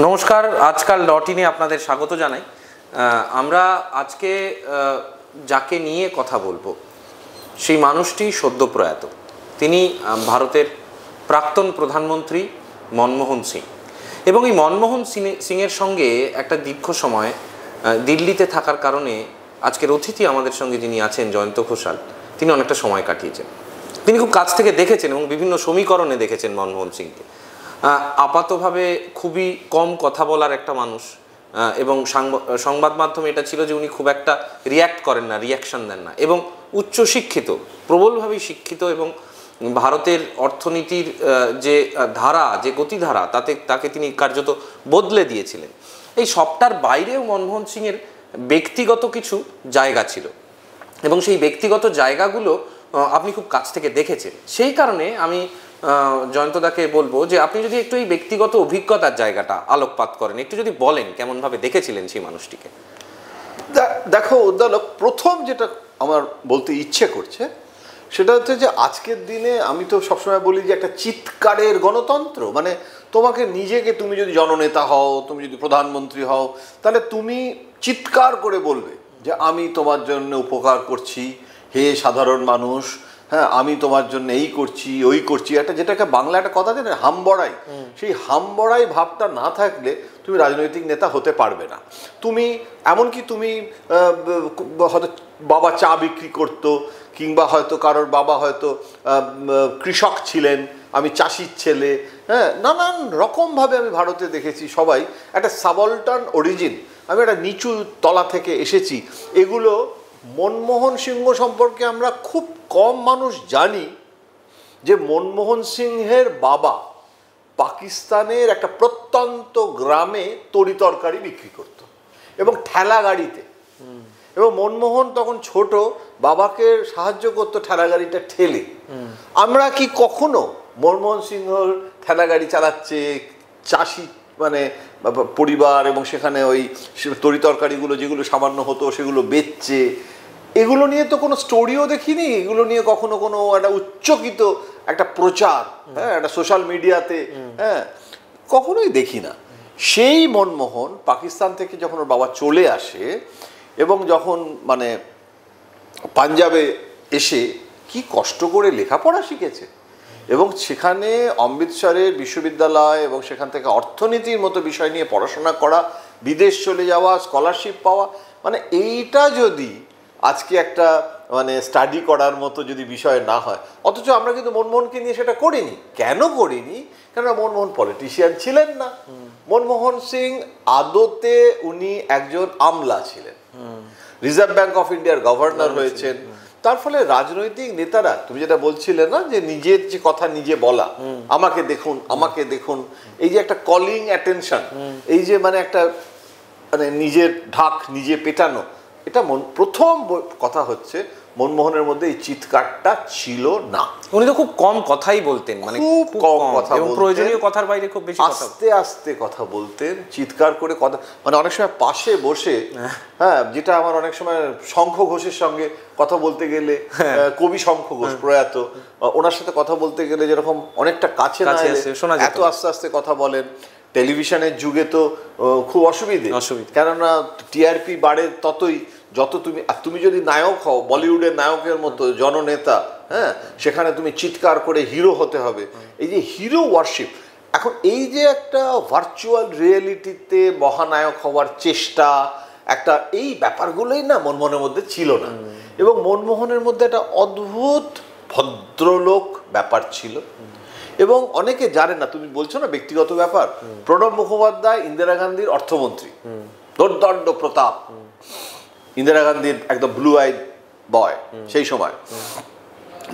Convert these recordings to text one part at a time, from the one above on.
নমস্কার, আজকাল ডট-ইনে আপনাদের স্বাগত জানাই। আমরা আজকে যাকে নিয়ে কথা বলবো সেই মানুষটি সদ্য প্রয়াত। তিনি ভারতের প্রাক্তন প্রধানমন্ত্রী মনমোহন সিং, এবং এই মনমোহন সিংয়ের সঙ্গে একটা দীর্ঘ সময় দিল্লিতে থাকার কারণে আজকের অতিথি আমাদের সঙ্গে যিনি আছেন জয়ন্ত ঘোষাল, তিনি অনেকটা সময় কাটিয়েছেন। তিনি খুব কাছ থেকে দেখেছেন এবং বিভিন্ন সমীকরণে দেখেছেন মনমোহন সিংকে। আপাতভাবে খুবই কম কথা বলার একটা মানুষ, এবং সংবাদ মাধ্যমে এটা ছিল যে উনি খুব একটা রিয়্যাক্ট করেন না, রিয়াকশান দেন না, এবং উচ্চশিক্ষিত, প্রবলভাবেই শিক্ষিত, এবং ভারতের অর্থনীতির যে ধারা, যে গতিধারা, তাকে তিনি কার্যত বদলে দিয়েছিলেন। এই সবটার বাইরেও মনমোহন সিংয়ের ব্যক্তিগত কিছু জায়গা ছিল, এবং সেই ব্যক্তিগত জায়গাগুলো আপনি খুব কাছ থেকে দেখেছেন। সেই কারণে আমি জয়ন্তদাকে বলবো যে আপনি যদি একটু এই ব্যক্তিগত অভিজ্ঞতার জায়গাটা আলোকপাত করেন, একটু যদি বলেন কেমনভাবে দেখেছিলেন সেই মানুষটিকে। দেখো উদ্দালক, প্রথম যেটা আমার বলতে ইচ্ছে করছে সেটা হচ্ছে যে আজকের দিনে আমি তো সবসময় বলি যে একটা চিৎকারের গণতন্ত্র, মানে তোমাকে নিজেকে, তুমি যদি জননেতা হও, তুমি যদি প্রধানমন্ত্রী হও, তাহলে তুমি চিৎকার করে বলবে যে আমি তোমার জন্য উপকার করছি, হে সাধারণ মানুষ, হ্যাঁ আমি তোমার জন্য এই করছি ওই করছি, একটা যেটাকে বাংলা একটা কথা জানেন, হামবড়াই। সেই হামবড়াই ভাবটা না থাকলে তুমি রাজনৈতিক নেতা হতে পারবে না। তুমি এমনকি তুমি হয়তো বাবা চা বিক্রি করতো, কিংবা হয়তো কারোর বাবা হয়তো কৃষক ছিলেন, আমি চাষির ছেলে, হ্যাঁ নানান রকমভাবে আমি ভারতে দেখেছি সবাই একটা সাবলটার্ন অরিজিন, আমি একটা নিচু তলা থেকে এসেছি। এগুলো মনমোহন সিংহ সম্পর্কে আমরা খুব কম মানুষ জানি যে মনমোহন সিংহের বাবা পাকিস্তানের একটা প্রত্যন্ত গ্রামে তরি তরকারি বিক্রি করত, এবং ঠেলা গাড়িতে, এবং মনমোহন তখন ছোট, বাবাকে সাহায্য করতো ঠেলা গাড়িটা ঠেলে। আমরা কি কখনো মনমোহন সিংহর ঠেলা গাড়ি চালাচ্ছে, চাষি মানে পরিবার, এবং সেখানে ওই তরি তরকারিগুলো যেগুলো সামান্য হতো সেগুলো বেচছে, এগুলো নিয়ে তো কোনো স্টোরিও দেখিনি। এগুলো নিয়ে কখনো কোনো একটা উচ্চকিত একটা প্রচার, হ্যাঁ একটা সোশ্যাল মিডিয়াতে, হ্যাঁ কখনোই দেখি না। সেই মনমোহন পাকিস্তান থেকে যখন ওর বাবা চলে আসে, এবং যখন মানে পাঞ্জাবে এসে কি কষ্ট করে লেখাপড়া শিখেছে, এবং সেখানে অমৃতসরের বিশ্ববিদ্যালয় এবং সেখান থেকে অর্থনীতির মতো বিষয় নিয়ে পড়াশোনা করা, বিদেশ চলে যাওয়া, স্কলারশিপ পাওয়া, মানে এইটা যদি আজকে একটা মানে স্টাডি করার মতো যদি বিষয় না হয়, অথচ আমরা কিন্তু মনমোহনকে নিয়ে সেটা করিনি। কেন করিনি? কেননা মনমোহন পলিটিশিয়ান ছিলেন না। মনমোহন সিং আদতে উনি একজন আমলা ছিলেন, রিজার্ভ ব্যাঙ্ক অফ ইন্ডিয়ার গভর্নর হয়েছেন। তার ফলে রাজনৈতিক নেতারা, তুমি যেটা বলছিলে না যে নিজের যে কথা নিজে বলা, আমাকে দেখুন আমাকে দেখুন, এই যে একটা কলিং অ্যাটেনশন, এই যে মানে একটা মানে নিজের ঢাক নিজে পেটানো, এটা প্রথম কথা হচ্ছে মনমোহনের মধ্যে এই চিৎকারটা ছিল না। উনি তো খুব কম কথাই বলতেন, মানে খুব কম কথা বলতেন, প্রয়োজনীয় কথার বাইরে খুব বেশি আস্তে আস্তে কথা বলতেন, চিৎকার করে কথা, মানে অনেক সময় পাশে বসে, হ্যাঁ যেটা আমার অনেক সময় শঙ্খ ঘোষের সঙ্গে কথা বলতে গেলে, কবি শঙ্খ ঘোষ প্রয়াত, ওনার সাথে কথা বলতে গেলে যেরকম অনেকটা কাছে না এত আস্তে আস্তে কথা বলেন। টেলিভিশনের যুগে তো খুব অসুবিধে, কেননা টিআরপি বাড়ে ততই, যত তুমি যদি নায়ক হও, বলিউডের নায়কের মতো জননেতা, হ্যাঁ সেখানে তুমি চিৎকার করে হিরো হতে হবে। এই যে হিরো ওয়ার্শিপ, এখন এই যে একটা ভার্চুয়াল রিয়েলিটিতে মহানায়ক হওয়ার চেষ্টা, একটা এই ব্যাপারগুলোই না মনমোহনের মধ্যে ছিল না। এবং মনমোহনের মধ্যে একটা অদ্ভুত ভদ্রলোক ব্যাপার ছিল, এবং অনেকে জানে না। তুমি বলছো না ব্যক্তিগত ব্যাপার, প্রণব মুখোপাধ্যায় ইন্দিরা গান্ধীর অর্থমন্ত্রী, দুর্দণ্ড প্রতাপ, ইন্দিরা গান্ধীর একদম ব্লু আইড বয় সেই সময়।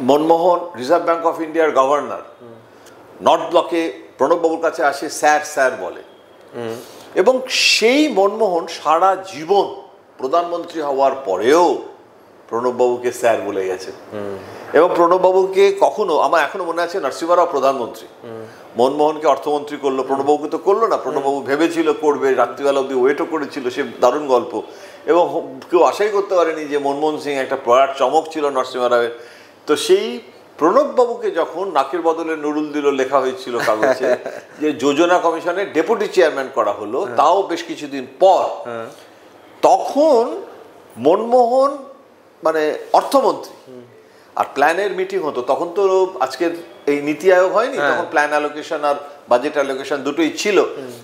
মনমোহন রিজার্ভ ব্যাঙ্ক অফ ইন্ডিয়ার গভর্নর, নর্থ ব্লকে প্রণববাবুর কাছে আসে স্যার স্যার বলে, এবং সেই মনমোহন সারা জীবন প্রধানমন্ত্রী হওয়ার পরেও প্রণববাবুকে স্যার বলে গেছে। এবং প্রণববাবুকে কখনো, আমার এখনো মনে আছে, নরসিংহ রাও প্রধানমন্ত্রী, মনমোহনকে অর্থমন্ত্রী করলো, প্রণববাবুকে তো করলো না। প্রণববাবু ভেবেছিল করবে, রাত্রিবেলা অব্দি ওয়েটও করেছিল, সে দারুণ গল্প, এবং কেউ আশাই করতে পারেনি যে মনমোহন সিং একটা প্রয়াত চমক ছিল নরসিংহ রাওয়ের। তো সেই প্রণববাবুকে যখন নাকের বদলে নুরুল দিল লেখা হয়েছিল কাগজে যে যোজনা কমিশনের ডেপুটি চেয়ারম্যান করা হলো, তাও বেশ কিছুদিন পর, তখন মনমোহন মানে অর্থমন্ত্রী, আর প্ল্যানের মিটিং হতো তখন, তো আজকের এই নীতি আয়োগ হয়নি, তখন প্ল্যান অ্যালোকেশন আর বাজেট অ্যালোকেশন দুটোই ছিল,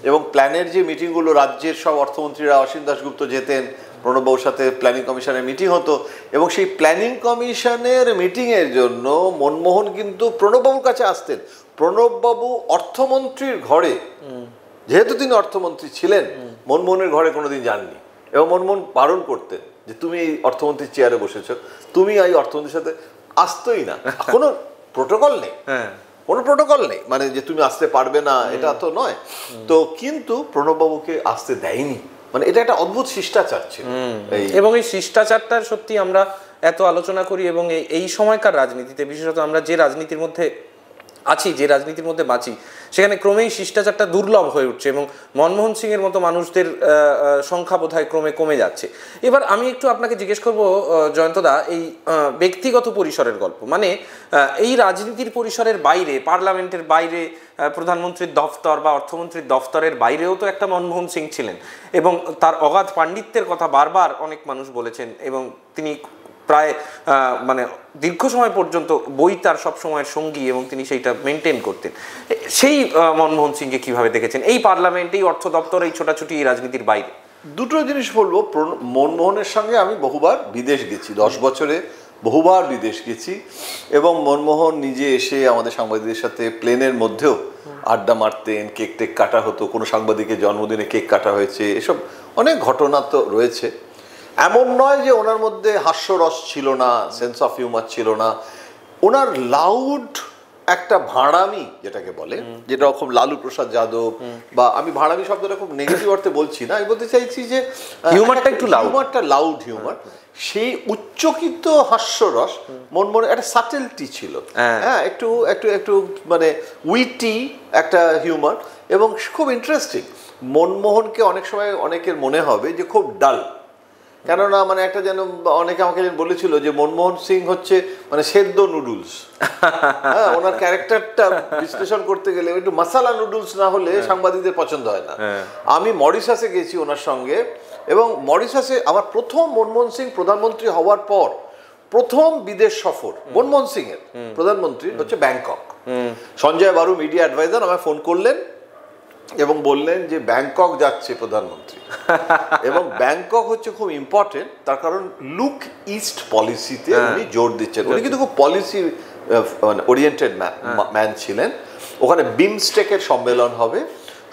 এবং প্ল্যানের যে মিটিংগুলো রাজ্যের সব অর্থমন্ত্রীরা, অসীম দাশগুপ্ত যেতেন, প্রণববাবুর সাথে প্ল্যানিং কমিশনের মিটিং হতো, এবং সেই প্ল্যানিং কমিশনের মিটিংয়ের জন্য মনমোহন কিন্তু প্রণববাবুর কাছে আসতেন। প্রণববাবু অর্থমন্ত্রীর ঘরে, যেহেতু তিনি অর্থমন্ত্রী ছিলেন, মনমোহনের ঘরে কোনোদিন যাননি, এবং মনমোহন বারণ করতেন যে তুমি এই অর্থমন্ত্রীর চেয়ারে বসেছো, তুমি এই অর্থমন্ত্রীর সাথে আসতোই না। কোনো প্রোটোকল নেই, কোনো প্রোটোকল নেই, মানে যে তুমি আসতে পারবে না এটা তো নয়। তো কিন্তু প্রণববাবুকে আসতে দেয়নি, মানে এটা একটা অদ্ভুত শিষ্টাচার ছিল। এবং এই শিষ্টাচারটার সত্যি আমরা এত আলোচনা করি, এবং এই সময়কার রাজনীতিতে, বিশেষত আমরা যে রাজনীতির মধ্যে আছি, যে রাজনীতির মধ্যে বাঁচি, সেখানে ক্রমেই শিষ্টাচারটা দুর্লভ হয়ে উঠছে, এবং মনমোহন সিং এর মতো মানুষদের সংখ্যা বোধহয় ক্রমে কমে যাচ্ছে। এবার আমি একটু আপনাকে জিজ্ঞেস করবো জয়ন্তদা, এই ব্যক্তিগত পরিসরের গল্প, মানে এই রাজনীতির পরিসরের বাইরে, পার্লামেন্টের বাইরে, প্রধানমন্ত্রীর দফতর বা অর্থমন্ত্রীর দফতরের বাইরেও তো একটা মনমোহন সিং ছিলেন, এবং তার অগাধ পাণ্ডিত্যের কথা বারবার অনেক মানুষ বলেছেন, এবং তিনি প্রায় মানে দীর্ঘ সময় পর্যন্ত বই তার সব সময়ের সঙ্গী, এবং তিনি সেইটা মেনটেন করতেন। সেই মনমোহন সিংকে কিভাবে দেখেছেন এই পার্লামেন্ট, এই অর্থ দপ্তর, এই ছোটাছুটি এই রাজনীতির বাইরে? দুটো জিনিস বলবো। মনমোহনের সঙ্গে আমি বহুবার বিদেশ গেছি, 10 বছরে বহুবার বিদেশ গেছি, এবং মনমোহন নিজে এসে আমাদের সাংবাদিকদের সাথে প্লেনের মধ্যেও আড্ডা মারতেন, কেক টেক কাটা হতো, কোনো সাংবাদিকের জন্মদিনে কেক কাটা হয়েছে, এসব অনেক ঘটনা তো রয়েছে। এমন নয় যে ওনার মধ্যে হাস্যরস ছিল না, সেন্স অফ হিউমার ছিল না। ওনার লাউড একটা ভাঁড়ামি যেটাকে বলে, যেটা খুব লালু প্রসাদ যাদব, বা আমি ভাঁড়ামি শব্দটা খুব নেগেটিভ অর্থে বলছি না, আমি বলতে চাইছি যে হিউমারটা একটু লাউড হিউমার, সেই উচ্চকিত হাস্যরস মনমোহন একটা সাটেলটি ছিল, হ্যাঁ, একটু একটু একটু মানে উইটি একটা হিউমার, এবং খুব ইন্টারেস্টিং। মনমোহনকে অনেক সময় অনেকের মনে হবে যে খুব ডাল, কেননা মানে একটা যেন অনেকে আমাকে বলেছিল যে মনমোহন সিং হচ্ছে মানে সেদ্ধ নুডলস। হ্যাঁ, ওনার ক্যারেক্টারটা বিশ্লেষণ করতে গেলে একটু মশালা নুডলস না হলে সাংবাদিকদের পছন্দ হয় না। আমি মরিশাসে গেছি ওনার সঙ্গে, এবং মরিশাসে আমার প্রথম মনমোহন সিং প্রধানমন্ত্রী হওয়ার পর প্রথম বিদেশ সফর মনমোহন সিং এর, প্রধানমন্ত্রী হচ্ছে Bangkok. Sanjay Bahru media adviser আমায় ফোন করলেন এবং বললেন যে ব্যাংকক যাচ্ছে প্রধানমন্ত্রী, এবং ব্যাংকক হচ্ছে খুব ইম্পর্টেন্ট, তার কারণ লুক ইস্ট পলিসিতে উনি জোর দিচ্ছেন। উনি কিন্তু খুব পলিসি ওরিয়েন্টেড ম্যান ছিলেন। ওখানে বিমস্টেকের সম্মেলন হবে,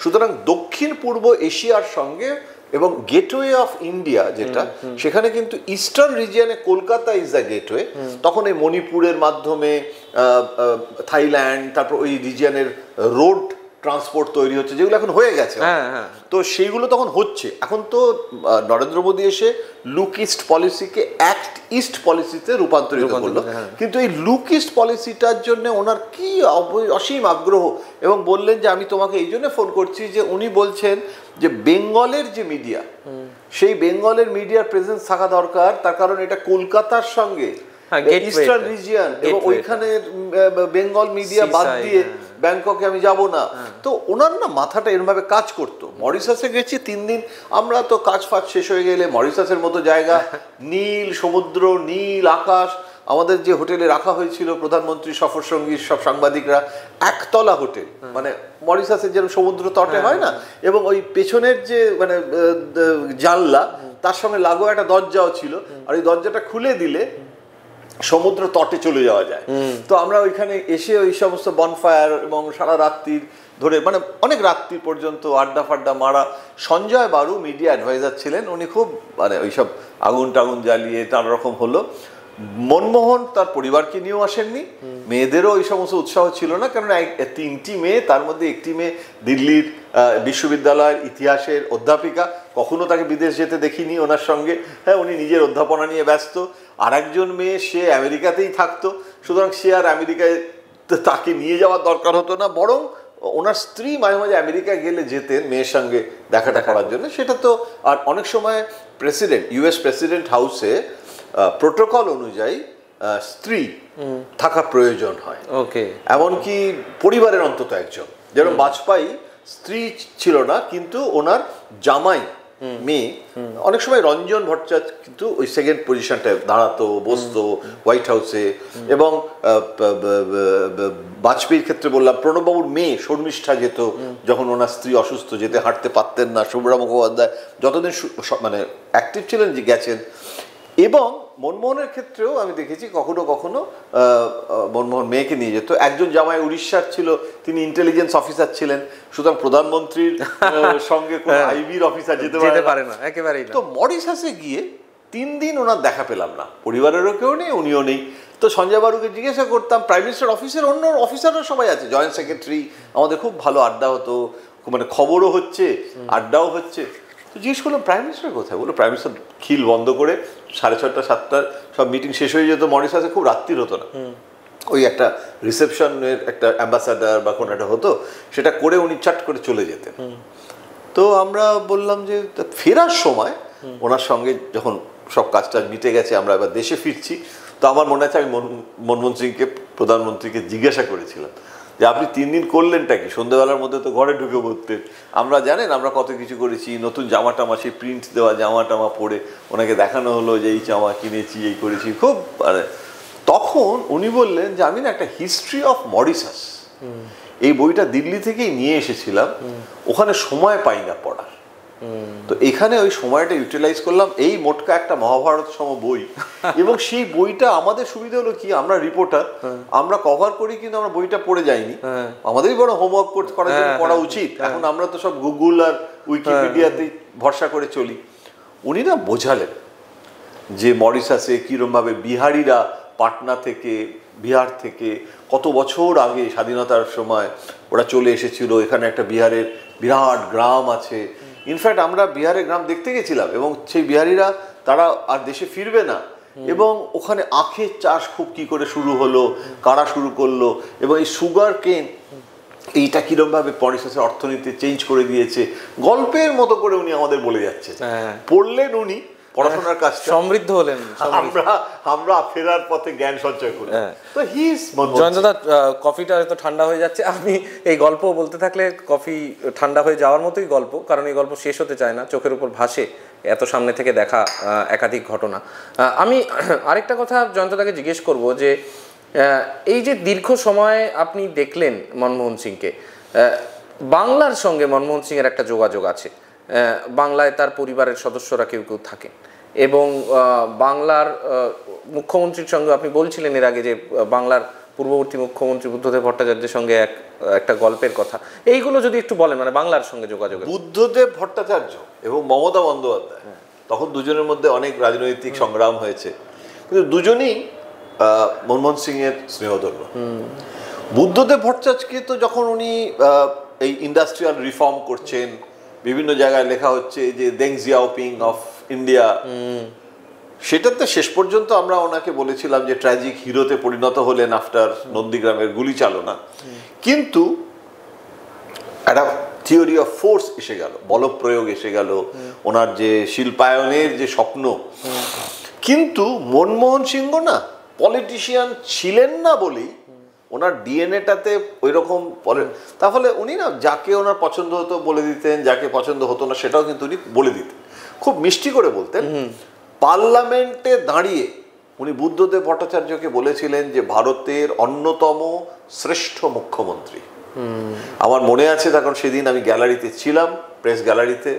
সুতরাং দক্ষিণ পূর্ব এশিয়ার সঙ্গে, এবং গেটওয়ে অফ ইন্ডিয়া যেটা, সেখানে কিন্তু ইস্টার্ন রিজিয়নে কলকাতা ইজ দ্য গেটওয়ে। তখন এই মণিপুরের মাধ্যমে থাইল্যান্ড, তারপর ওই রিজিয়নের রোড ট্রান্সপোর্ট তৈরি হচ্ছে, যেগুলো এখন হয়ে গেছে, তো সেইগুলো তখন হচ্ছে। এখন তো নরেন্দ্র মোদী এসে লুক ইস্ট পলিসিকে অ্যাক্ট ইস্ট পলিসিতে রূপান্তরিত করলো, কিন্তু এই লুক ইস্ট পলিসিটার জন্য ওনার কি অসীম আগ্রহ, এবং বললেন যে আমি তোমাকে এই জন্য ফোন করছি যে উনি বলছেন যে বেঙ্গলের যে মিডিয়া, সেই বেঙ্গলের মিডিয়ার প্রেজেন্স থাকা দরকার, তার কারণ এটা কলকাতার সঙ্গে ইস্টার্ন রিজিয়ন, এবং ওইখানে বেঙ্গল মিডিয়া বাদ দিয়ে ব্যাংককে আমি যাব না। তো ওনার না মাথাটা এরমভাবে কাজ করতো। মরিশাসে গেছি 3 দিন, আমরা তো কাজ ফাজ শেষ হয়ে গেলে মরিশাসের মতো জায়গা, নীল সমুদ্র, নীল আকাশ, আমাদের যে হোটেলে রাখা হয়েছিল প্রধানমন্ত্রী সফর সঙ্গী সব সাংবাদিকরা, একতলা হোটেল, মানে মরিশাসের যেরকম সমুদ্র তটে হয় না, এবং ওই পেছনের যে মানে জানলা, তার সঙ্গে লাগোয়া একটা দরজাও ছিল, আর ওই দরজাটা খুলে দিলে সমুদ্র তটে চলে যাওয়া যায়। তো আমরা ওইখানে এসে ওই সমস্ত বনফায়ার এবং সারা রাত্রি ধরে, মানে অনেক রাত্রি পর্যন্ত আড্ডা ফাড্ডা মারা। সঞ্জয় বারু মিডিয়া অ্যাডভাইজার ছিলেন, উনি খুব মানে ওইসব আগুন টাগুন জ্বালিয়ে নানা রকম হলো। মনমোহন তার পরিবারকে নিয়েও আসেননি, মেয়েদেরও ওই সমস্ত উৎসাহ ছিল না, কারণ 3টি মেয়ে, তার মধ্যে একটি মেয়ে দিল্লির বিশ্ববিদ্যালয়ের ইতিহাসের অধ্যাপিকা, কখনো তাকে বিদেশ যেতে দেখিনি ওনার সঙ্গে, হ্যাঁ, উনি নিজের অধ্যাপনা নিয়ে ব্যস্ত। আর একজন মেয়ে, সে আমেরিকাতেই থাকতো, সুতরাং সে আর আমেরিকায় তাকে নিয়ে যাওয়ার দরকার হতো না, বরং ওনার স্ত্রী মাঝে মাঝে আমেরিকা গেলে যেতেন মেয়ের সঙ্গে দেখাটা করার জন্য। সেটা তো, আর অনেক সময় প্রেসিডেন্ট, ইউএস প্রেসিডেন্ট হাউসে প্রোটোকল অনুযায়ী স্ত্রী থাকা প্রয়োজন হয়, ওকে, এমনকি পরিবারের অন্তত একজন। যেরকম বাজপেয়ী স্ত্রী ছিল না, কিন্তু ওনার জামাই মেয়ে, অনেক সময় রঞ্জন ভট্টাচার্য কিন্তু ওই সেকেন্ড পজিশনটায় দাঁড়াতো, বসতো হোয়াইট হাউসে। এবং বাজপেয়ীর ক্ষেত্রে বললাম, প্রণববাবুর মেয়ে শর্মিষ্ঠা যেত যখন ওনার স্ত্রী অসুস্থ, যেতে হাঁটতে পারতেন না। শুভ্রা মুখোপাধ্যায় যতদিন মানে অ্যাক্টিভ ছিলেন যে গেছেন। এবং মনমোহনের ক্ষেত্রেও আমি দেখেছি কখনো কখনো মনমোহন মেয়েকে নিয়ে যেত। একজন জামাই উড়িষ্যার ছিল, তিনি ইন্টেলিজেন্স অফিসার ছিলেন, সুতরাং প্রধানমন্ত্রীর সঙ্গে কোনো আইবির অফিসার যেতে পারে না একেবারেই। তো মরিশাসে গিয়ে 3 দিন ওনার দেখা পেলাম না, পরিবারেরও কেউ নেই, উনিও নেই। তো সঞ্জয় বারুকে জিজ্ঞাসা করতাম, প্রাইম মিনিস্টার অফিসের অন্য অফিসাররা সবাই আছে, জয়েন্ট সেক্রেটারি, আমাদের খুব ভালো আড্ডা হতো, মানে খবরও হচ্ছে, আড্ডাও হচ্ছে। তো জিজ্ঞেস করলাম প্রাইম মিনিস্টার কোথায়? বললো প্রাইম মিনিস্টার খিল বন্ধ করে 6:30 7টার সব মিটিং শেষ হয়ে যেত। মরিশাসে খুব রাত্রির হতো না, ওই একটা রিসেপশনের একটা অ্যাম্বাসাডার বা কোনো একটা হতো, সেটা করে উনি চাট করে চলে যেতেন। তো আমরা বললাম যে ফেরার সময় ওনার সঙ্গে যখন সব কাজটা মিটে গেছে, আমরা এবার দেশে ফিরছি, তো আমার মনে আছে আমি মনমোহন সিংকে, প্রধানমন্ত্রীকে জিজ্ঞাসা করেছিলাম যে আপনি 3 দিন করলেনটা কি? সন্ধ্যাবেলার মধ্যে তো ঘরে ঢুকে পড়তেন। আমরা জানেন আমরা কত কিছু করেছি, নতুন জামা টামা, সেই প্রিন্ট দেওয়া জামা টামা পরে ওনাকে দেখানো হলো যে এই জামা কিনেছি, এই করেছি, খুব মানে। তখন উনি বললেন যে আমি না একটা হিস্ট্রি অফ মরিশাস, এই বইটা দিল্লি থেকেই নিয়ে এসেছিলাম, ওখানে সময় পাই না পড়ার, তো এখানে ওই সময়টা ইউটিলাইজ করলাম। এই মোটকা একটা মহাভারত সম বই। এবং সেই বইটা আমাদের সুবিধা হলো কি, আমরা রিপোর্টার, আমরা কভার করি, কিন্তু আমরা বইটা পড়ে যাইনি, আমাদেরই বড় হোমওয়ার্ক করার জন্য পড়া উচিত। এখন আমরা তো সব গুগল আর উইকিপিডিয়াতেই ভরসা করে চলি। উনি না বোঝালেন যে মরিশাসে কিরমভাবে বিহারিরা পাটনা থেকে, বিহার থেকে কত বছর আগে স্বাধীনতার সময় ওরা চলে এসেছিল, এখানে একটা বিহারের বিরাট গ্রাম আছে। ইনফ্যাক্ট আমরা বিহারের গ্রাম দেখতে গেছিলাম, এবং সেই বিহারিরা তারা আর দেশে ফিরবে না, এবং ওখানে আখের চাষ খুব কি করে শুরু হলো, কারা শুরু করলো, এবং এই সুগার কেন এইটা কিরমভাবে মরিশাসের অর্থনীতি চেঞ্জ করে দিয়েছে, গল্পের মতো করে উনি আমাদের বলে যাচ্ছে। পড়লেন উনি, পড়াশোনার কাজটা সমৃদ্ধ হলেন, আমরা ফেরার পথে জ্ঞান সঞ্চয় করি। তো জয়ন্তদা, কফিটা হয়তো ঠান্ডা হয়ে যাচ্ছে, আমি এই গল্প বলতে থাকলে কফি ঠান্ডা হয়ে যাওয়ার মতোই গল্প, কারণ এই গল্প শেষ হতে চায় না, চোখের উপর ভাসে এত সামনে থেকে দেখা একাধিক ঘটনা। আমি আরেকটা কথা জয়ন্তদাকে জিজ্ঞেস করব যে এই যে দীর্ঘ সময় আপনি দেখলেন মনমোহন সিংকে, বাংলার সঙ্গে মনমোহন সিংয়ের একটা যোগাযোগ আছে, বাংলায় তার পরিবারের সদস্যরা কেউ কেউ থাকেন, এবং বাংলার মুখ্যমন্ত্রীর সঙ্গে আপনি বলছিলেন এর আগে যে বাংলার পূর্ববর্তী মুখ্যমন্ত্রী বুদ্ধদেব ভট্টাচার্যের সঙ্গে একটা গল্পের কথা, এইগুলো যদি একটু বলেন, মানে বাংলার সঙ্গে যোগাযোগ। বুদ্ধদেব ভট্টাচার্য এবং মমতা বন্দ্যোপাধ্যায়, তখন দুজনের মধ্যে অনেক রাজনৈতিক সংগ্রাম হয়েছে, কিন্তু দুজনেই মনমোহন সিং এর স্নেহধন্য। বুদ্ধদেব ভট্টাচার্যকে তো যখন উনি এই ইন্ডাস্ট্রিয়াল রিফর্ম করছেন, বিভিন্ন জায়গায় লেখা হচ্ছে যে দেং জিয়াওপিং অফ ইন্ডিয়া, সেটাতে শেষ পর্যন্ত আমরা ওনাকে বলেছিলাম যে ট্র্যাজিক হিরোতে পরিণত হলেন আফটার নন্দীগ্রামের গুলি চালনা। কিন্তু একটা থিওরি অফ ফোর্স এসে গেল, বলপ্রয়োগ এসে গেল, ওনার যে শিল্পায়নের যে স্বপ্ন। কিন্তু মনমোহন সিংহ না পলিটিশিয়ান ছিলেন না বলেই ওনার ডিএনএটাতে ওই রকম, তাহলে উনি না যাকে ওনার পছন্দ হতো বলে দিতেন, যাকে পছন্দ হতো না সেটাও কিন্তু উনি বলে দিতেন, খুব মিষ্টি করে বলতেন। পার্লামেন্টে দাঁড়িয়ে উনি বুদ্ধদেব ভট্টাচার্যকে বলেছিলেন যে ভারতের অন্যতম শ্রেষ্ঠ মুখ্যমন্ত্রী। আমার মনে আছে, তখন সেদিন আমি গ্যালারিতে ছিলাম, প্রেস গ্যালারিতে,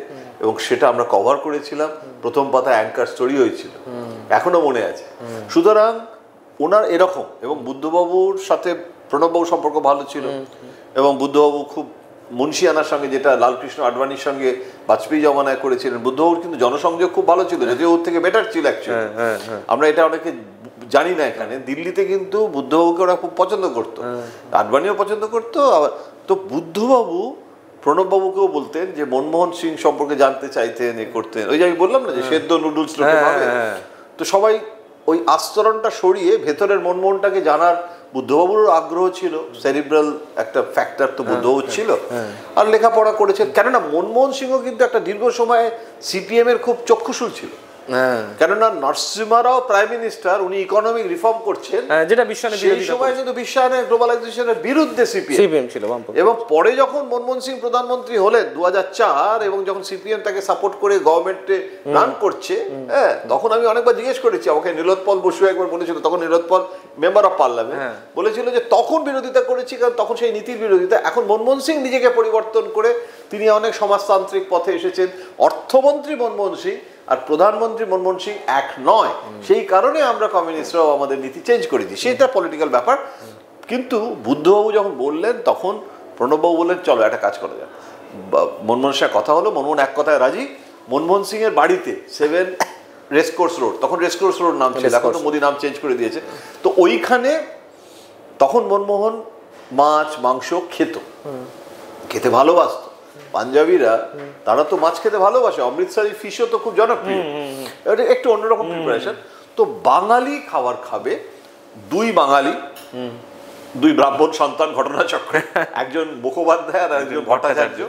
এবং সেটা আমরা কভার করেছিলাম, প্রথম পাতায় অ্যাঙ্কার স্টোরি হয়েছিল, এখনো মনে আছে। সুতরাং ওনার এরকম, এবং বুদ্ধবাবুর সাথে প্রণববাবুর সম্পর্ক ভালো ছিল, এবং বুদ্ধবাবু খুব মুন্সিয়ানার সঙ্গে, যেটা লালকৃষ্ণ আডবাণীর সঙ্গে বাজপেয়ী জমানায় করেছিলেন, বুদ্ধবাবুর কিন্তু জনসংযোগ খুব ভালো ছিল, যদিও ওর থেকে বেটার ছিল অ্যাকচুয়ালি। আমরা এটা অনেকে জানি না, এখানে দিল্লিতে কিন্তু বুদ্ধবাবুকে ওরা খুব পছন্দ করতো, আডবাণীও পছন্দ করতো। আবার তো বুদ্ধবাবু প্রণববাবুকেও বলতেন যে মনমোহন সিং সম্পর্কে জানতে চাইতেন, এ করতেন। ওই যে আমি বললাম না যে সেদ্ধ নুডলস লোকে ভাবে, তো সবাই ওই আস্তরণটা সরিয়ে ভেতরের মনমোহনটাকে জানার বুদ্ধবাবুর আগ্রহ ছিল, সেরিব্রাল একটা ফ্যাক্টর তো বুদ্ধবাবুর ছিল, আর লেখাপড়া করেছেন। কেননা মনমোহন সিংহ কিন্তু একটা দীর্ঘ সময় সিপিএম এর খুব চক্ষুশূল ছিল, কেননা নরসিমহা রাও প্রাইম মিনিস্টার, উনি ইকোনমিক রিফর্ম করছেন, যেটা বিশ্বায়নের সেই সময় কিন্তু বিশ্বায়নের গ্লোবালাইজেশনের বিরুদ্ধে সিপিএম ছিল। এবং পরে যখন মনমোহন সিং প্রধানমন্ত্রী হলেন 2004, এবং যখন সিপিএম তাকে সাপোর্ট করে গভর্নমেন্টে রান করছে, হ্যাঁ, তখন আমি অনেকবার জিজ্ঞেস করেছি, আমাকে নীলোৎপল বসু একবার বলেছিল, তখন নীলোৎপল মেম্বার অফ পার্লামেন্ট, বলেছিল যে তখন বিরোধিতা করেছি কারণ তখন সেই নীতির বিরোধিতা। এখন মনমোহন সিং নিজেকে পরিবর্তন করে তিনি অনেক সমাজতান্ত্রিক পথে এসেছেন। অর্থমন্ত্রী মনমোহন সিং আর প্রধানমন্ত্রী মনমোহন সিং এক নয়, সেই কারণে আমরা কমিউনিস্টরাও আমাদের নীতি চেঞ্জ করে দিই, সেটা পলিটিক্যাল ব্যাপার। কিন্তু বুদ্ধবাবু যখন বললেন তখন প্রণববাবু বললেন চলো একটা কাজ করা যাক। মনমোহন সিং কথা হলো, মনমোহন এক কথায় রাজি। মনমোহন সিং এর বাড়িতে 7 রেসকোর্স রোড, তখন রেসকোর্স রোড নাম ছিল, এখন তো মোদি নাম চেঞ্জ করে দিয়েছে, তো ওইখানে তখন মনমোহন মাছ মাংস খেতে ভালোবাসত। পাঞ্জাবিরা তারা তো মাছ খেতে ভালোবাসে, অমৃতসরি ফিশও তো খুব জনপ্রিয়, এটা একটু অন্যরকম প্রিপারেশন। তো বাঙালি খাবার খাবে, 2 বাঙালি, 2 ব্রাহ্মণ সন্তান ঘটনাচক্রে, একজন মুখোপাধ্যায় আর একজন ভট্টাচার্য,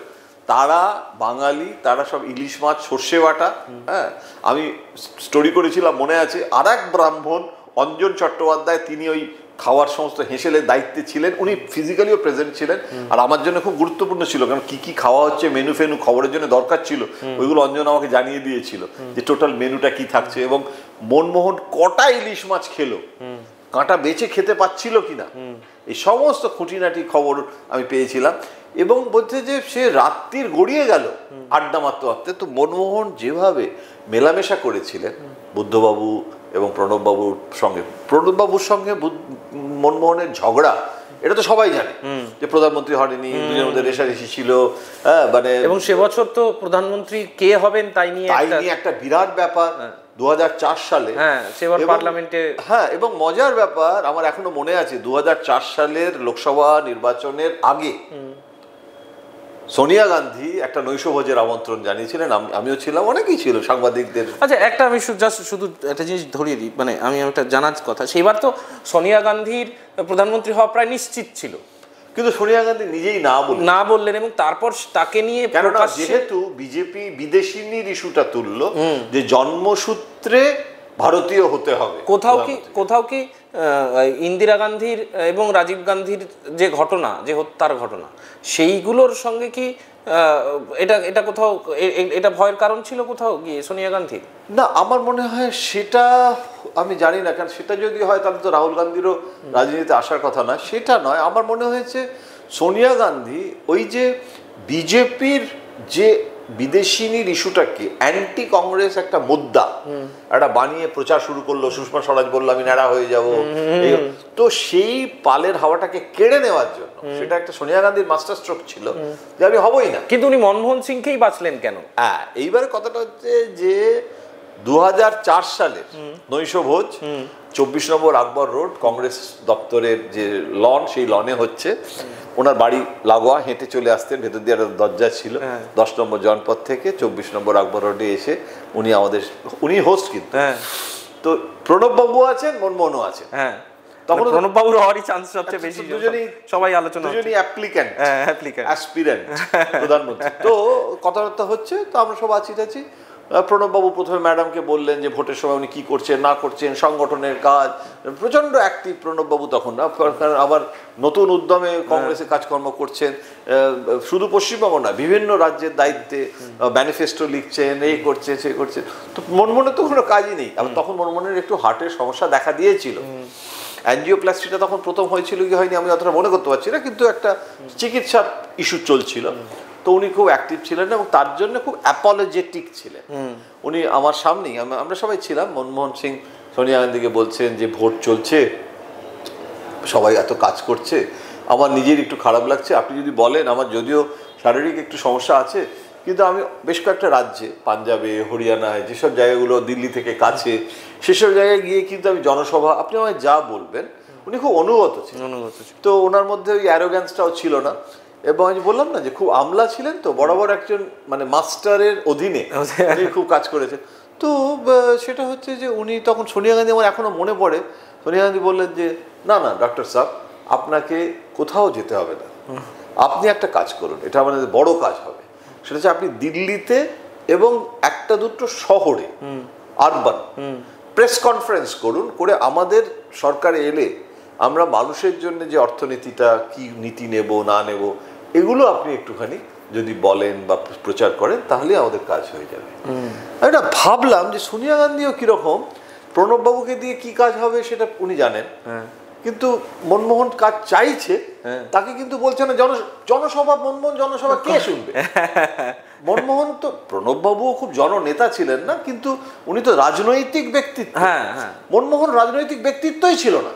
তারা বাঙালি, তারা সব ইলিশ মাছ সর্ষে বাটা। হ্যাঁ, আমি স্টোরি করেছিলাম মনে আছে, আর এক ব্রাহ্মণ অঞ্জন চট্টোপাধ্যায়, তিনি ওই খাওয়ার সমস্ত হেঁসেলের দায়িত্বে ছিলেন, উনি ফিজিক্যালিও প্রেজেন্ট ছিলেন, আর আমার জন্য খুব গুরুত্বপূর্ণ ছিল, কারণ কি কি খাওয়া হচ্ছে মেনু ফেনু খবরের জন্য দরকার ছিল, ওইগুলো অঞ্জন আমাকে জানিয়ে দিয়েছিল যে টোটাল মেনুটা কি থাকছে, এবং মনমোহন কটা ইলিশ মাছ খেলো, কাঁটা বেঁচে খেতে পাচ্ছিল কিনা, এই সমস্ত খুঁটিনাটি খবর আমি পেয়েছিলাম। এবং বলছে যে সে রাত্রির গড়িয়ে গেল আড্ডা মারতে মারতে। তো মনমোহন যেভাবে মেলামেশা করেছিলেন বুদ্ধবাবু এবং প্রণববাবুর সঙ্গে মনমোহনের ঝগড়া, এটা তো সবাই জানে যে প্রধানমন্ত্রী হয়নি, দুজনের মধ্যে রেষারেষি ছিল, হ্যাঁ, মানে এবং সে বছর তো প্রধানমন্ত্রী কে হবেন তাই নিয়ে একটা বিরাট ব্যাপার 2004 সালে, পার্লামেন্টে। হ্যাঁ, এবং মজার ব্যাপার আমার এখনো মনে আছে, 2004 সালের লোকসভা নির্বাচনের আগে সোনিয়া গান্ধী একটা নৈশভোজের আমন্ত্রণ জানিয়েছিলেন, আমিও ছিলাম, অনেকেই ছিল সাংবাদিকদের। আচ্ছা, একটা আমি শুধু একটা জিনিস ধরিয়ে দিই, মানে আমি একটা জানার কথা, সেইবার তো সোনিয়া গান্ধীর প্রধানমন্ত্রী হওয়া প্রায় নিশ্চিত ছিল, কিন্তু সোনিয়া গান্ধী নিজেই না বললেন, এবং তারপর তাকে নিয়ে কেননা যেহেতু বিজেপি বিদেশিনীর ইস্যুটা তুললো যে জন্মসূত্রে ভারতীয় হতে হবে, কোথাও কি ইন্দিরা গান্ধীর এবং রাজীব গান্ধীর যে ঘটনা, যে হত্যার ঘটনা, সেইগুলোর সঙ্গে কি এটা কোথাও এটা ভয়ের কারণ ছিল কোথাও গিয়ে সোনিয়া গান্ধীর? না, আমার মনে হয় সেটা আমি জানি না, কারণ সেটা যদি হয় তাহলে তো রাহুল গান্ধীরও রাজনীতিতে আসার কথা নয়, সেটা নয়। আমার মনে হয়েছে সোনিয়া গান্ধী ওই যে বিজেপির যে বিদেশিনীর ইস্যুটাকে অ্যান্টি কংগ্রেস একটা মুদ্রা একটা বানিয়ে প্রচার শুরু করলো, সুষমা স্বরাজ বললো আমি ন্যাড়া হয়ে যাব, তো সেই পালের হাওয়াটাকে কেড়ে নেওয়ার জন্য সেটা একটা সোনিয়া গান্ধীর মাস্টার স্ট্রোক ছিল যে আমি হবই না। কিন্তু উনি মনমোহন সিংকেই বাঁচলেন কেন? হ্যাঁ, এইবারে কথাটা হচ্ছে যে 2004 সালের নৈশভোজ 24 নম্বর আকবর রোড কংগ্রেস দপ্তরের যে লন, সেই লনে হচ্ছে, ওনার বাড়ি লাগোয়া, হেঁটে চলে আসতেন, ভেতর দিয়ে একটা দরজা ছিল, 10 নম্বর জনপথ থেকে 24 নম্বর আকবর রোডে এসে উনি হোস্ট, কিন্তু তো প্রণববাবু আছেন, মনমোহনও আছেন, তখন প্রণববাবুর হওয়ারই চান্স সবচেয়ে বেশি, সবাই আলোচনা, দুজনই অ্যাসপিরেন্ট প্রধানমন্ত্রী। তো কথাবার্তা হচ্ছে, তো আমরা সব আছি। প্রণববাবু প্রথমে ম্যাডামকে বললেন যে ভোটের সময় উনি কী করছেন না করছেন, সংগঠনের কাজ, প্রচণ্ড অ্যাক্টিভ প্রণববাবু তখন, আবার নতুন উদ্যমে কংগ্রেসে কাজকর্ম করছেন, শুধু পশ্চিমবঙ্গ না, বিভিন্ন রাজ্যের দায়িত্বে, ম্যানিফেস্টো লিখছেন, এই করছেন সে করছেন। তো মনমোহনের তো কোনো কাজই নেই। আবার তখন মনমোহনের একটু হার্টের সমস্যা দেখা দিয়েছিল, অ্যাঞ্জিওপ্লাস্টিটা তখন প্রথম হয়েছিল কি হয়নি আমি অতটা মনে করতে পারছি না, কিন্তু একটা চিকিৎসার ইস্যু চলছিল। তো উনি খুব অ্যাক্টিভ ছিলেন এবং তার জন্য খুব অ্যাপোলজেটিক ছিলেন। উনি আমার সামনেই, আমরা সবাই ছিলাম, মনমোহন সিং সোনিয়া গান্ধীকে বলছেন যে ভোট চলছে, সবাই এত কাজ করছে, আমার নিজের একটু খারাপ লাগছে, আপনি যদি বলেন, আমার যদিও শারীরিক একটু সমস্যা আছে, কিন্তু আমি বেশ কয়েকটা রাজ্যে, পাঞ্জাবে, হরিয়ানায়, যেসব জায়গাগুলো দিল্লি থেকে কাছে, সেসব জায়গায় গিয়ে কিন্তু আমি জনসভা, আপনি আমায় যা বলবেন, উনি খুব অনুগত ছিলেন। তো ওনার মধ্যে ওই অ্যারোগ্যান্সটাও ছিল না, এবং আমি বললাম না যে খুব আমলা ছিলেন, তো বরাবর একজন মানে মাস্টারের অধীনে উনি খুব কাজ করেছেন। তো সেটা হচ্ছে যে উনি তখন, সোনিয়া গান্ধী আমার এখনো মনে পড়ে, সোনিয়া গান্ধী বললেন যে না ডক্টর সাহেব, আপনাকে কোথাও যেতে হবে না, আপনি একটা কাজ করুন, এটা আমাদের বড় কাজ হবে, সেটা হচ্ছে আপনি দিল্লিতে এবং একটা দুটো শহরে আরবান প্রেস কনফারেন্স করুন, করে আমাদের সরকারে এলে আমরা মানুষের জন্য যে অর্থনীতিটা কি নীতি নেব না নেব এগুলো আপনি একটুখানি যদি বলেন বা প্রচার করেন তাহলে আমাদের কাজ হয়ে যাবে। এটা ভাবলাম যে সোনিয়া গান্ধীও কিরকম, প্রণববাবুকে দিয়ে কি কাজ হবে সেটা উনি জানেন, কিন্তু মনমোহন কাজ চাইছে, তাকে কিন্তু বলছে না জনসভা। মনমোহন জনসভা কে শুনবে? মনমোহন তো, প্রণববাবুও খুব জননেতা ছিলেন না, কিন্তু উনি তো রাজনৈতিক ব্যক্তিত্ব। মনমোহন রাজনৈতিক ব্যক্তিত্বই ছিল না।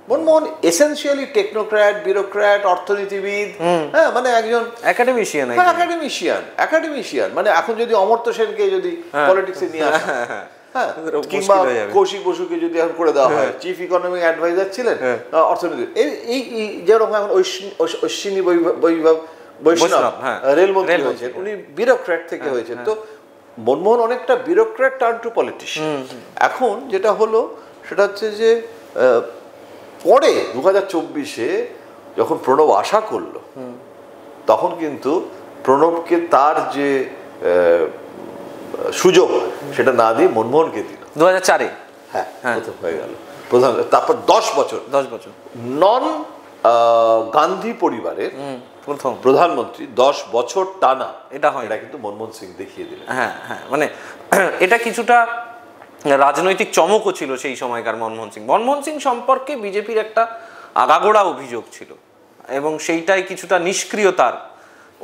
মনমোহন এসেনশিয়ালি টেকনোক্র্যাট, ব্যুরোক্র্যাট, অর্থনীতিবিদ, হ্যাঁ, মানে একজন একাডেমিশিয়ান। মানে এখন যদি অমর্ত্য সেনকে যদি পলিটিক্সে নিয়ে আসা, হ্যাঁ, কিংবা কৌশিক বসুকে যদি এখন করে দেওয়া হয়, চিফ ইকোনমিক অ্যাডভাইজার ছিলেন অর্থনীতি, এই যেরকম এখন অশ্বিনী বৈষ্ণব রেলমন্ত্রী হয়েছেন, উনি ব্যুরোক্র্যাট থেকে হয়েছেন। তো মনমোহন অনেকটা ব্যুরোক্র্যাট টার্ন টু পলিটিশিয়ান। এখন যেটা হলো সেটা হচ্ছে যে পরে 2024-এ যখন প্রণব আশা করলো, তখন কিন্তু প্রণবকে তার যে সুযোগ সেটা না দিয়ে মনমোহনকে দিল 2004-এ। হ্যাঁ, হয়ে গেল প্রধান। তারপর 10 বছর নন গান্ধী পরিবারের প্রথম প্রধানমন্ত্রী 10 বছর টানা, এটা হয়, এটা কিন্তু মনমোহন সিং দেখিয়ে দিলেন। হ্যাঁ, মানে এটা কিছুটা রাজনৈতিক চমকও ছিল সেই সময়কার মনমোহন সিং সম্পর্কে বিজেপির একটা আগাগোড়া অভিযোগ ছিল, এবং সেইটাই কিছুটা নিষ্ক্রিয়তার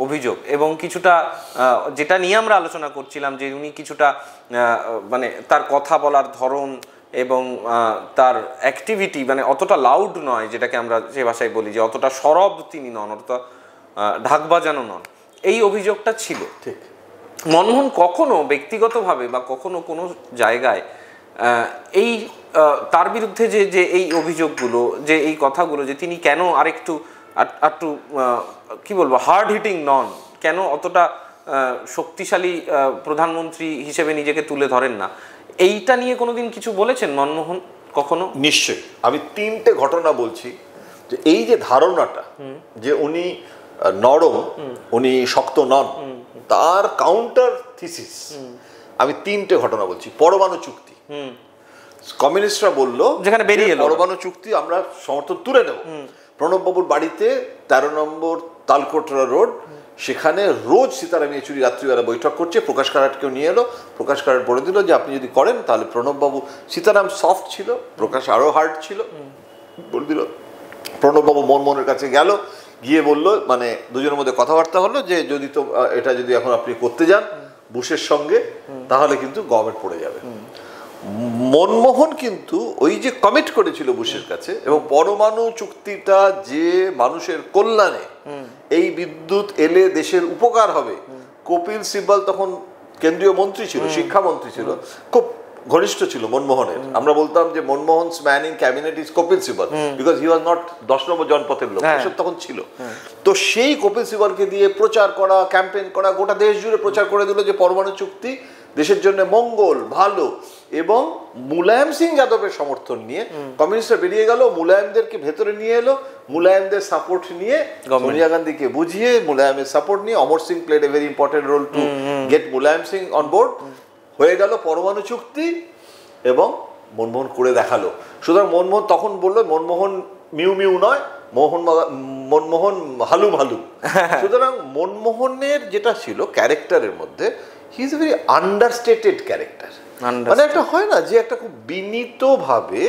অভিযোগ, এবং কিছুটা যেটা নিয়ে আমরা আলোচনা করছিলাম যে উনি কিছুটা মানে তার কথা বলার ধরন এবং তার অ্যাক্টিভিটি মানে অতটা লাউড নয়, যেটাকে আমরা যে ভাষায় বলি যে অতটা সরব তিনি নন, অতটা ঢাক বাজানো নন, এই অভিযোগটা ছিল। ঠিক। মনমোহন কখনো ব্যক্তিগতভাবে বা কখনো কোনো জায়গায় এই তার বিরুদ্ধে যে এই অভিযোগগুলো, যে এই কথাগুলো, যে তিনি কেন আরেকটু কি বলবো হার্ড হিটিং নন, কেন অতটা শক্তিশালী প্রধানমন্ত্রী হিসেবে নিজেকে তুলে ধরেন না, এইটা নিয়ে কোনোদিন কিছু বলেছেন মনমোহন কখনো? নিশ্চয়ই। আমি 3টে ঘটনা বলছি, যে এই যে ধারণাটা যে উনি নরম, উনি শক্ত নন, তার কাউন্টার থিসিস আমি 3টে ঘটনা বলছি। পরমাণু চুক্তি, কমিউনিস্টরা বললো যেখানে বেরিয়ে এলো পরমাণু চুক্তি আমরা সমর্থন তুলে নেব। প্রণববাবুর বাড়িতে 13 নম্বর তালকোটরা রোড, সেখানে রোজ সীতারাম ইয়েচুরি রাত্রিবেলা বৈঠক করছে। প্রকাশ কারাটকেও নিয়ে এলো, প্রকাশ কারাট বলে দিল যে আপনি যদি করেন তাহলে প্রণববাবু, সীতারাম সফট ছিল, প্রকাশ আরও হার্ড ছিল, বলে দিল। প্রণববাবু মনমোহনের কাছে গেল, গিয়ে বলল, মানে দুজনের মধ্যে কথাবার্তা হলো যে যদি তো এটা যদি এখন আপনি করতে যান বুশের সঙ্গে, তাহলে কিন্তু গভর্নমেন্ট পড়ে যাবে। মনমোহন কিন্তু ওই যে কমিট করেছিল বুশের কাছে, এবং পরমাণু চুক্তিটা যে মানুষের কল্যাণে, এই বিদ্যুৎ এলে দেশের উপকার হবে। কপিল সিব্বল তখন কেন্দ্রীয় মন্ত্রী ছিল, শিক্ষামন্ত্রী ছিল, খুব ঘনিষ্ঠ ছিল মনমোহনের। আমরা বলতাম যে Manmohan's man in cabinet is Kapil Sibal, because he was not 10 number জনপথের লোক, এসব তখন ছিল। তো সেই কপিল সিব্বলকে দিয়ে প্রচার করা, ক্যাম্পেইন করা, গোটা দেশ জুড়ে প্রচার করে দিল যে পরমাণু চুক্তি দেশের জন্য মঙ্গল, ভালো। এবং মুলায়ম সিং যাদবের সমর্থন নিয়ে কমিউনিস্টরা বেরিয়ে গেল, মুলায়মদেরকে ভেতরে নিয়ে এলো, মুলায়মদের সাপোর্ট নিয়ে সোনিয়া গান্ধীকে বুঝিয়ে, মুলায়মের সাপোর্ট নিয়ে Amar Singh played a very important role to get Mulayam Singh on board. হয়ে গেল পরমাণু চুক্তি, এবং মনমোহন করে দেখালো। সুতরাং মনমোহন তখন বললো মনমোহন মিউ মিউ নয়, মনমোহন হালুম হালুম। সুতরাং মনমোহনের যেটা ছিল ক্যারেক্টারের মধ্যে, he is a very understated character. মানে একটা হয় না যে একটা খুব বিনীতভাবে,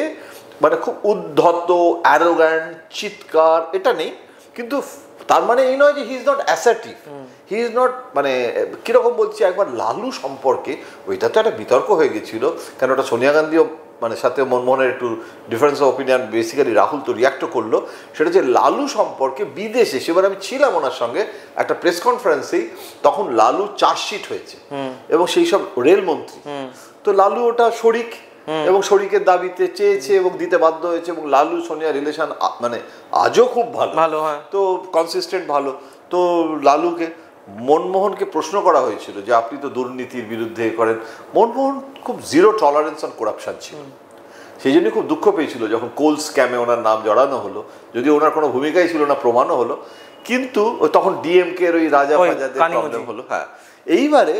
মানে খুব উদ্ধত, অ্যারোগ্যান্ট, চিৎকার, এটা নেই। কিন্তু তার মানে এই নয় যে he is not assertive, he is not, মানে কিরকম বলছি, একবার লালু সম্পর্কে ওইটা তো একটা বিতর্ক হয়ে গেছিল, কেন ওটা সোনিয়া গান্ধীও মানে সাথে মনমোহনের একটু difference of opinion, basically Rahul তো রিয়াক্টও করলো। সেটা যে লালু সম্পর্কে বিদেশে, সেবার আমি ছিলাম ওনার সঙ্গে একটা প্রেস কনফারেন্সেই, তখন লালু চার্জশিট হয়েছে এবং সেই সব রেলমন্ত্রী, তো লালু ওটা শরিক, এবং শরিকের দাবিতে চেয়েছে এবং দিতে বাধ্য হয়েছে। এবং লালু সোনিয়া রিলেশন মানে আজও খুব ভালো, তো কনসিস্টেন্ট ভালো। তো লালুকে, মনমোহনকে প্রশ্ন করা হয়েছিল যে আপনি তো দুর্নীতির বিরুদ্ধে করেন। মনমোহন খুব জিরো টলারেন্স অন করাপশন ছিল, সেই জন্য খুব দুঃখ পেয়েছিল যখন কোল স্ক্যামে ওনার নাম জড়ানো হলো, যদিও ওনার কোনো ভূমিকাই ছিল না, প্রমাণও হলো। কিন্তু তখন ডিএমকে ওই রাজা ফাজাদের প্রবলেম হলো। হ্যাঁ, এইবারে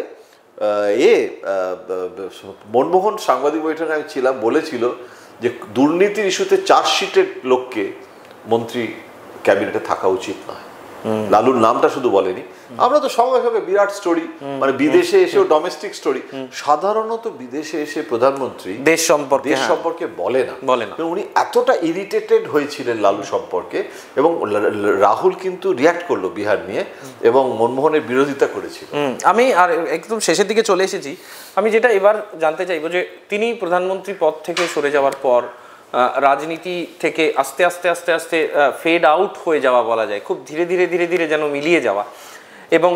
মনমোহন সাংবাদিক বৈঠকে আমি ছিলাম, বলেছিল যে দুর্নীতির ইস্যুতে চার্জশিটের লোককে মন্ত্রী ক্যাবিনেটে থাকা উচিত নয়। লালুর নামটা শুধু বলেনি। আমরা তো সঙ্গে সঙ্গে বিরাট স্টোরি, মানে বিদেশে এসেও ডোমেস্টিক স্টোরি। সাধারণত বিদেশে এসে প্রধানমন্ত্রী দেশ সম্পর্কে বলে না। উনি এতটা ইরিটেটেড হয়েছিলেন লালু সম্পর্কে, এবং রাহুল কিন্তু রিয়াক্ট করলো বিহার নিয়ে এবং মনমোহনের বিরোধিতা করেছিল। আমি আর একদম শেষের দিকে চলে এসেছি। আমি যেটা এবার জানতে চাইবো যে তিনি প্রধানমন্ত্রী পদ থেকে সরে যাওয়ার পর রাজনীতি থেকে আস্তে আস্তে আস্তে আস্তে ফেড আউট হয়ে যাওয়া বলা যায়, খুব ধীরে ধীরে যেন মিলিয়ে যাওয়া, এবং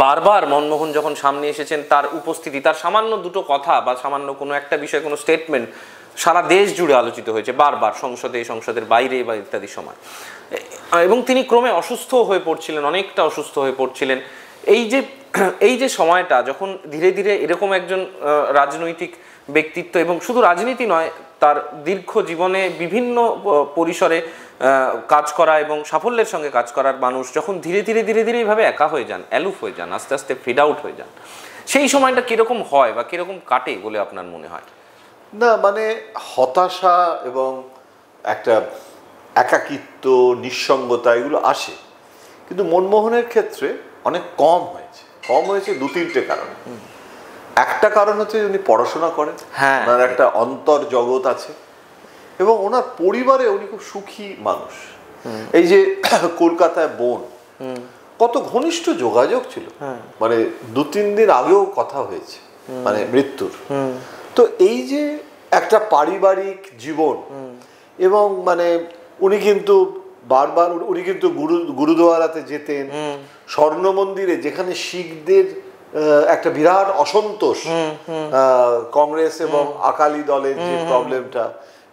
বারবার মনমোহন যখন সামনে এসেছেন তার উপস্থিতি, তার সামান্য দুটো কথা বা সামান্য কোনো একটা বিষয়, কোনো স্টেটমেন্ট সারা দেশ জুড়ে আলোচিত হয়েছে বারবার, সংসদের বাইরে বা ইত্যাদি সময়। এবং তিনি ক্রমে অসুস্থ হয়ে পড়ছিলেন, অনেকটা অসুস্থ হয়ে পড়ছিলেন। এই যে সময়টা যখন ধীরে ধীরে এরকম একজন রাজনৈতিক ব্যক্তিত্ব, এবং শুধু রাজনীতি নয়, তার দীর্ঘ জীবনে বিভিন্ন পরিসরে কাজ করা এবং সাফল্যের সঙ্গে কাজ করার মানুষ যখন ধীরে ধীরে এইভাবে একা হয়ে যান, অ্যালুফ হয়ে যান, আস্তে আস্তে ফিড আউট হয়ে যান, সেই সময়টা কিরকম হয় বা কিরকম কাটে বলে আপনার মনে হয়? না, মানে হতাশা এবং একটা একাকিত্ব, নিঃসঙ্গতা এগুলো আসে, কিন্তু মনমোহনের ক্ষেত্রে অনেক কম হয়েছে দু তিনটে কারণে। একটা কারণ হচ্ছে উনি পড়াশোনা করেন, ওনার একটা অন্তর জগৎ আছে, এবং ওনার পরিবারে উনি খুব সুখী মানুষ। এই যে কলকাতায় বোন, কত ঘনিষ্ঠ যোগাযোগ ছিল, মানে 2-3 দিন আগেও কথা হয়েছে, মানে মৃত্যুর। তো এই যে একটা পারিবারিক জীবন, এবং মানে উনি কিন্তু বারবার গুরুদুয়ারাতে যেতেন, স্বর্ণ মন্দিরে, যেখানে শিখদের একটা বিরাট অসন্তোষ, কংগ্রেস এবং আকালি দলের যে প্রবলেমটা,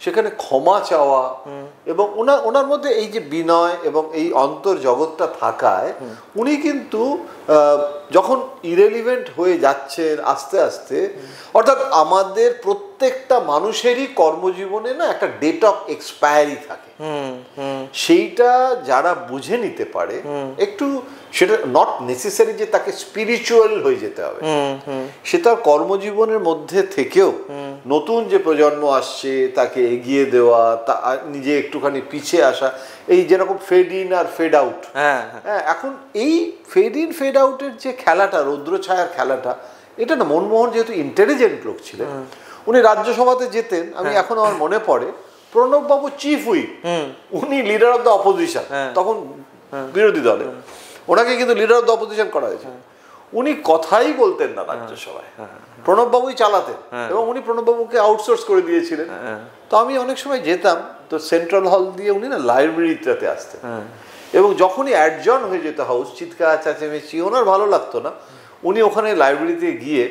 সেখানে ক্ষমা চাওয়া, এবং ওনার মধ্যে এই যে বিনয় এবং এই অন্তর জগৎটা থাকায় উনি কিন্তু যখন ইরেলিভেন্ট হয়ে যাচ্ছেন আস্তে আস্তে, অর্থাৎ আমাদের প্রত্যেকটা মানুষেরই কর্মজীবনে না একটা ডেট অফ এক্সপায়ারি থাকে, সেইটা যারা বুঝে নিতে পারে, একটু সেটা নট নেসেসারি যে তাকে স্পিরিচুয়াল হয়ে যেতে হবে, সে তার কর্মজীবনের মধ্যে থেকেও নতুন যে প্রজন্ম আসছে তাকে এগিয়ে দেওয়া, নিজে একটুখানি পিছিয়ে আসা, এই যেরকম ফেড ইন আর ফেড আউট। এখন এই ফেড ইন ফেড আউটের যে খেলাটা, রৌদ্র ছায়ার খেলাটা, এটা না, মনমোহন যেহেতু ইন্টেলিজেন্ট লোক ছিলেন, উনি রাজ্যসভাতে যেতেন, আমি এখন আমার মনে পড়ে প্রণব বাবু চিফ হুইপ, উনি লিডার অফ দ্য অপোজিশন, তখন বিরোধী দলে, ওনাকে কিন্তু লিডার অফ দ্য অপোজিশন করা হয়েছে। উনি কথাই বলতেন না রাজ্যসভায়, প্রণব বাবুই চালাতেন, এবং উনি প্রণব বাবুকে আউটসোর্স করে দিয়েছিলেন। তো আমি অনেক সময় যেতাম, তো সেন্ট্রাল হল দিয়ে উনি না লাইব্রেরিটাতে আসতেন, এবং যখনই অ্যাডজন হয়ে যেত হাউস, চিৎকার চেঁচামেচি ওনার ভালো লাগতো না, উনি ওখানে লাইব্রেরিতে গিয়ে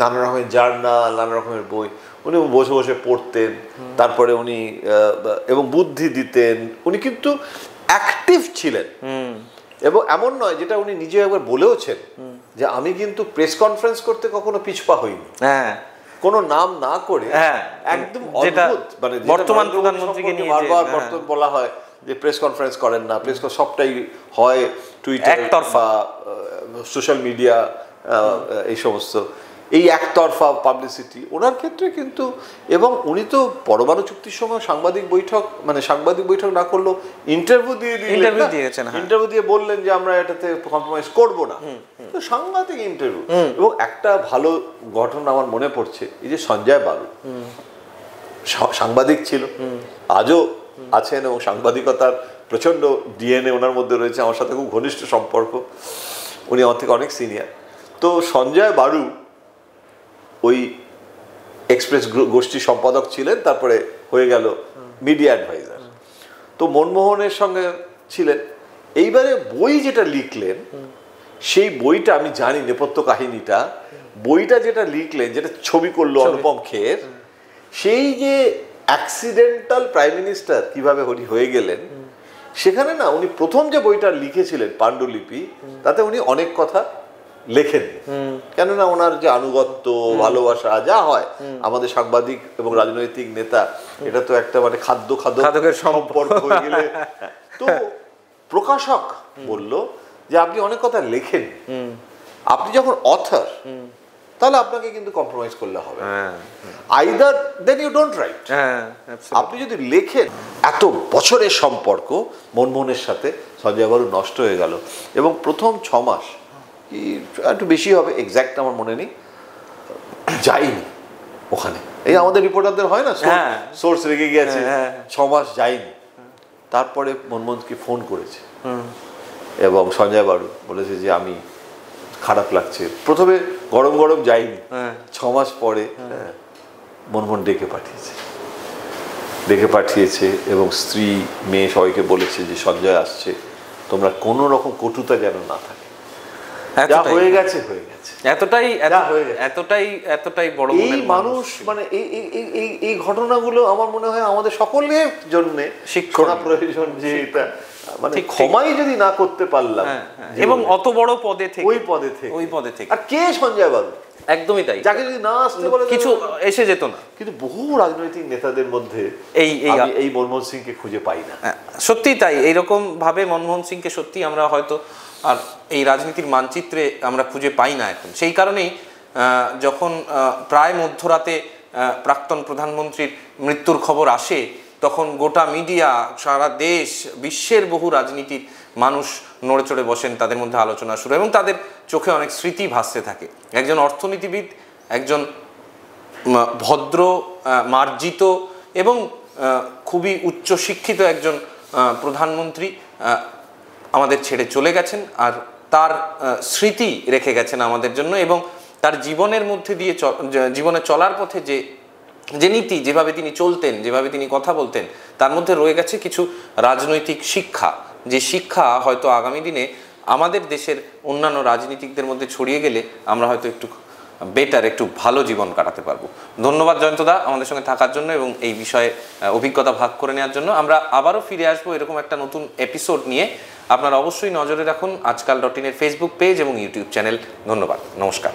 নানা রকমের জার্নাল, নানা রকমের বই উনি বসে বসে পড়তেন, তারপরে উনি এবং বুদ্ধি দিতেন। উনি কিন্তু অ্যাক্টিভ ছিলেন, এবং এমন নয়, যেটা উনি নিজে একবার বলেওছেন যে আমি কিন্তু প্রেস কনফারেন্স করতে কখনো পিছপা হইনি, কোনো নাম না করে, একদম অদ্ভুত, মানে বর্তমান প্রধানমন্ত্রীকে নিয়ে বারবার বর্তমান বলা হয় যে প্রেস কনফারেন্স করেন না, প্রেস সবটাই হয় টুইটার বা সোশ্যাল মিডিয়া, এই সমস্ত, এই একতরফা পাবলিসিটি ওনার ক্ষেত্রে কিন্তু। এবং উনি তো পরমাণু চুক্তির সময় সাংবাদিক বৈঠক না করলেও ইন্টারভিউ দিয়ে বললেন যে আমরা এটাতে কম্প্রোমাইজ করব না, তো সাংবাদিক ইন্টারভিউ। এবং একটা ভালো ঘটনা আমার মনে পড়ছে, এই যে সঞ্জয় বালু সাংবাদিক ছিল, আজও আছেন, এবং সাংবাদিকতার প্রচন্ড ডিএনএ ওনার মধ্যে রয়েছে, আমার সাথে খুব ঘনিষ্ঠ সম্পর্ক, উনি আমার থেকে অনেক সিনিয়র। তো সঞ্জয় বালু ওই এক্সপ্রেস গোষ্ঠীর সম্পাদক ছিলেন, তারপরে হয়ে গেল মিডিয়া অ্যাডভাইজার। তো মনমোহনের সঙ্গে ছিলেন। এইবারে বই যেটা লিখলেন, সেই বইটা আমি জানি নেপথ্য কাহিনীটা, বইটা যেটা লিখলেন, যেটা ছবি করলো অনুপম খের, সেই যে অ্যাক্সিডেন্টাল প্রাইম মিনিস্টার কিভাবে হয়ে গেলেন, সেখানে না উনি প্রথম যে বইটা লিখেছিলেন পাণ্ডুলিপি, তাতে উনি অনেক কথা লেখেন, কেননা ওনার যে আনুগত্য, ভালোবাসা যা হয় আমাদের সাংবাদিক এবং রাজনৈতিক নেতা, এটা তো একটা মানে খাদ্যের সম্পর্ক হয়ে গেলে। তো প্রকাশক বলল যে আপনি অনেক কথা লেখেন, আপনি যখন অথর, তাহলে আপনাকে কিন্তু কম্প্রোমাইজ করলে হবে। Either then you don't write. আপনি যদি লেখেন, এত বছরের সম্পর্ক মনমোহনের সাথে সঞ্জয় বাবু নষ্ট হয়ে গেল, এবং প্রথম 6 মাস কি একটু বেশি হবে, এক্স্যাক্ট আমার মনে নেই, যাইনি ওখানে। এই আমাদের রিপোর্টারদের হয় না, সোর্স রেগে গেছে, 6 মাস যাইনি। তারপরে মনমোহনকে ফোন করেছে এবং সঞ্জয় বাবু বলেছে যে আমি খারাপ লাগছে। প্রথমে গরম গরম যাইনি, 6 মাস পরে মনমোহন ডেকে পাঠিয়েছে এবং স্ত্রী মেয়ে সবাইকে বলেছে যে সঞ্জয় আসছে, তোমরা কোনো রকম কটুতা যেন না থাকে। যা হয়ে গেছে হয়ে গেছে, এতটাই বড় এই মানুষ। মানে এই ঘটনাগুলো আমার মনে হয় আমাদের সকলের জন্য শিক্ষা প্রয়োজন, যে এটা মানে ক্ষমাই যদি না করতে পারলাম, এবং অত বড় পদে থেকে, ওই পদে থেকে আর কে সঞ্জয় বাবু, একদমই তাই, যাকে যদি না আসতে বলে কিছু এসে যেত না। কিন্তু বহু রাজনৈতিক নেতাদের মধ্যে এই মনমোহন সিংকে খুঁজে পাই না। সত্যি তাই, এইরকম ভাবে মনমোহন সিংকে সত্যি আমরা হয়তো আর এই রাজনীতির মানচিত্রে আমরা খুঁজে পাই না এখন। সেই কারণেই যখন প্রায় মধ্যরাতে প্রাক্তন প্রধানমন্ত্রীর মৃত্যুর খবর আসে, তখন গোটা মিডিয়া, সারা দেশ, বিশ্বের বহু রাজনীতির মানুষ নড়ে চড়ে বসেন, তাদের মধ্যে আলোচনা শুরু, এবং তাদের চোখে অনেক স্মৃতি ভাসতে থাকে। একজন অর্থনীতিবিদ, একজন ভদ্র, মার্জিত এবং খুবই উচ্চশিক্ষিত একজন প্রধানমন্ত্রী আমাদের ছেড়ে চলে গেছেন, আর তার স্মৃতি রেখে গেছেন আমাদের জন্য। এবং তার জীবনের মধ্যে দিয়ে, জীবনে চলার পথে যে নীতি, যেভাবে তিনি চলতেন, যেভাবে তিনি কথা বলতেন, তার মধ্যে রয়ে গেছে কিছু রাজনৈতিক শিক্ষা, যে শিক্ষা হয়তো আগামী দিনে আমাদের দেশের অন্যান্য রাজনীতিকদের মধ্যে ছড়িয়ে গেলে আমরা হয়তো একটু বেটার, একটু ভালো জীবন কাটাতে পারবো। ধন্যবাদ জয়ন্তদা আমাদের সঙ্গে থাকার জন্য এবং এই বিষয়ে অভিজ্ঞতা ভাগ করে নেওয়ার জন্য। আমরা আবারও ফিরে আসবো এরকম একটা নতুন এপিসোড নিয়ে। আপনারা অবশ্যই নজরে রাখুন আজকাল.in এর ফেসবুক পেজ এবং ইউটিউব চ্যানেল। ধন্যবাদ, নমস্কার।